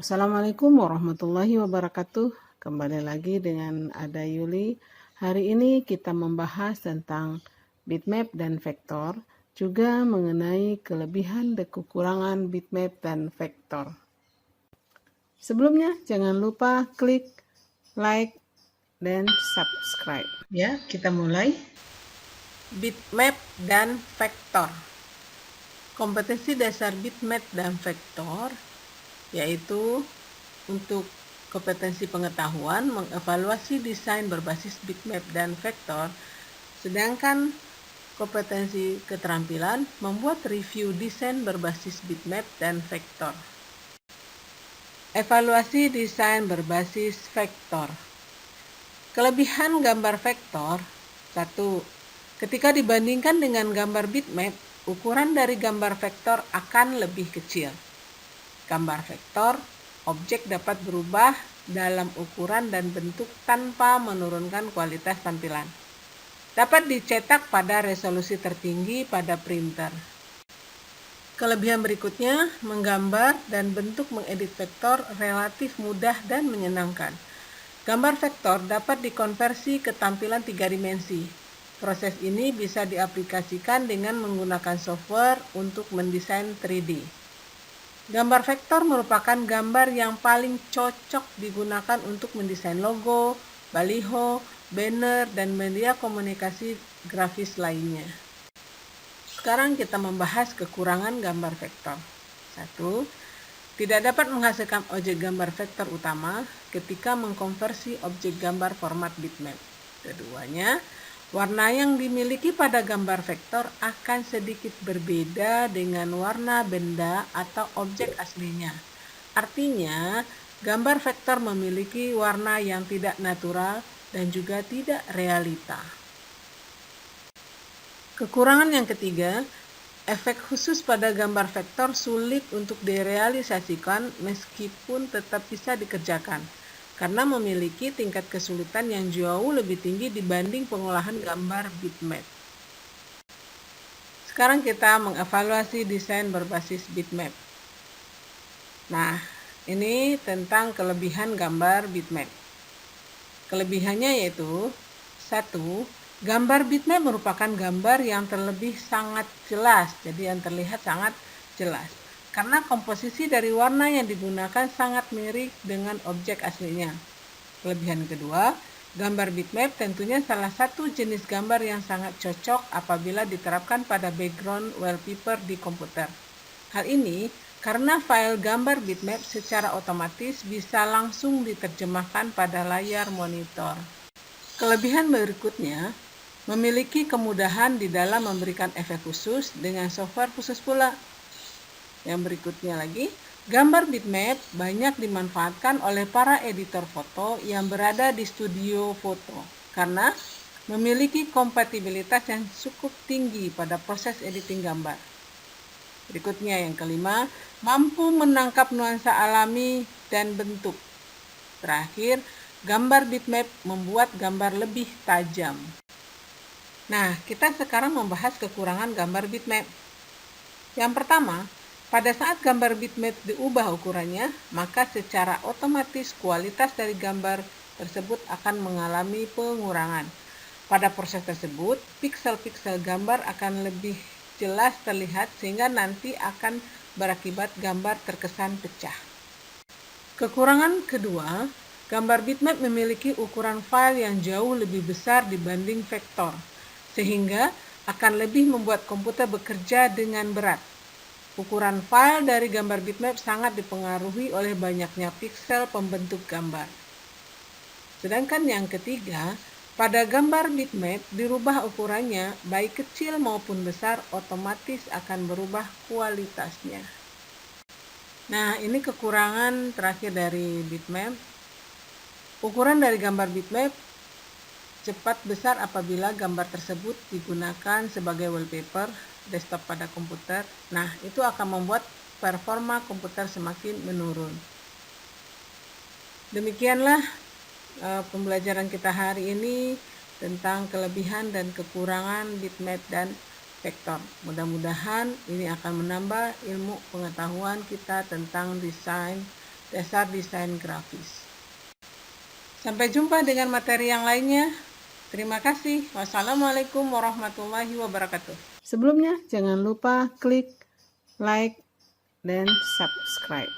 Assalamualaikum warahmatullahi wabarakatuh. Kembali lagi dengan Ada Yuli. Hari ini kita membahas tentang bitmap dan vektor, juga mengenai kelebihan dan kekurangan bitmap dan vektor. Sebelumnya, jangan lupa klik like dan subscribe. Ya, kita mulai. Bitmap dan vektor. Kompetensi dasar bitmap dan vektor yaitu untuk kompetensi pengetahuan mengevaluasi desain berbasis bitmap dan vektor, sedangkan kompetensi keterampilan membuat review desain berbasis bitmap dan vektor. Evaluasi desain berbasis vektor. Kelebihan gambar vektor: 1. Ketika dibandingkan dengan gambar bitmap, ukuran dari gambar vektor akan lebih kecil. Gambar vektor, objek dapat berubah dalam ukuran dan bentuk tanpa menurunkan kualitas tampilan. Dapat dicetak pada resolusi tertinggi pada printer. Kelebihan berikutnya, menggambar dan bentuk mengedit vektor relatif mudah dan menyenangkan. Gambar vektor dapat dikonversi ke tampilan 3 dimensi. Proses ini bisa diaplikasikan dengan menggunakan software untuk mendesain 3D. Gambar vektor merupakan gambar yang paling cocok digunakan untuk mendesain logo, baliho, banner, dan media komunikasi grafis lainnya. Sekarang kita membahas kekurangan gambar vektor. 1. Tidak dapat menghasilkan objek gambar vektor utama ketika mengkonversi objek gambar format bitmap. Keduanya, warna yang dimiliki pada gambar vektor akan sedikit berbeda dengan warna benda atau objek aslinya. Artinya, gambar vektor memiliki warna yang tidak natural dan juga tidak realita. Kekurangan yang ketiga, efek khusus pada gambar vektor sulit untuk direalisasikan meskipun tetap bisa dikerjakan, karena memiliki tingkat kesulitan yang jauh lebih tinggi dibanding pengolahan gambar bitmap. Sekarang kita mengevaluasi desain berbasis bitmap. Nah, ini tentang kelebihan gambar bitmap. Kelebihannya yaitu: 1. Gambar bitmap merupakan gambar yang terlebih sangat jelas, jadi yang terlihat sangat jelas, karena komposisi dari warna yang digunakan sangat mirip dengan objek aslinya. Kelebihan kedua, gambar bitmap tentunya salah satu jenis gambar yang sangat cocok apabila diterapkan pada background wallpaper di komputer. Hal ini karena file gambar bitmap secara otomatis bisa langsung diterjemahkan pada layar monitor. Kelebihan berikutnya, memiliki kemudahan di dalam memberikan efek khusus dengan software khusus pula. Yang berikutnya lagi, gambar bitmap banyak dimanfaatkan oleh para editor foto yang berada di studio foto karena memiliki kompatibilitas yang cukup tinggi pada proses editing gambar. Berikutnya yang kelima, mampu menangkap nuansa alami dan bentuk. Terakhir, gambar bitmap membuat gambar lebih tajam. Nah, kita sekarang membahas kekurangan gambar bitmap. Yang pertama, pada saat gambar bitmap diubah ukurannya, maka secara otomatis kualitas dari gambar tersebut akan mengalami pengurangan. Pada proses tersebut, piksel-piksel gambar akan lebih jelas terlihat sehingga nanti akan berakibat gambar terkesan pecah. Kekurangan kedua, gambar bitmap memiliki ukuran file yang jauh lebih besar dibanding vektor, sehingga akan lebih membuat komputer bekerja dengan berat. Ukuran file dari gambar bitmap sangat dipengaruhi oleh banyaknya piksel pembentuk gambar. Sedangkan yang ketiga, pada gambar bitmap dirubah ukurannya, baik kecil maupun besar, otomatis akan berubah kualitasnya. Nah, ini kekurangan terakhir dari bitmap. Ukuran dari gambar bitmap cepat besar apabila gambar tersebut digunakan sebagai wallpaper desktop pada komputer. Nah, itu akan membuat performa komputer semakin menurun. Demikianlah pembelajaran kita hari ini tentang kelebihan dan kekurangan bitmap dan vektor. Mudah-mudahan ini akan menambah ilmu pengetahuan kita tentang desain dasar desain grafis. Sampai jumpa dengan materi yang lainnya. Terima kasih. Wassalamualaikum warahmatullahi wabarakatuh. Sebelumnya, jangan lupa klik like dan subscribe.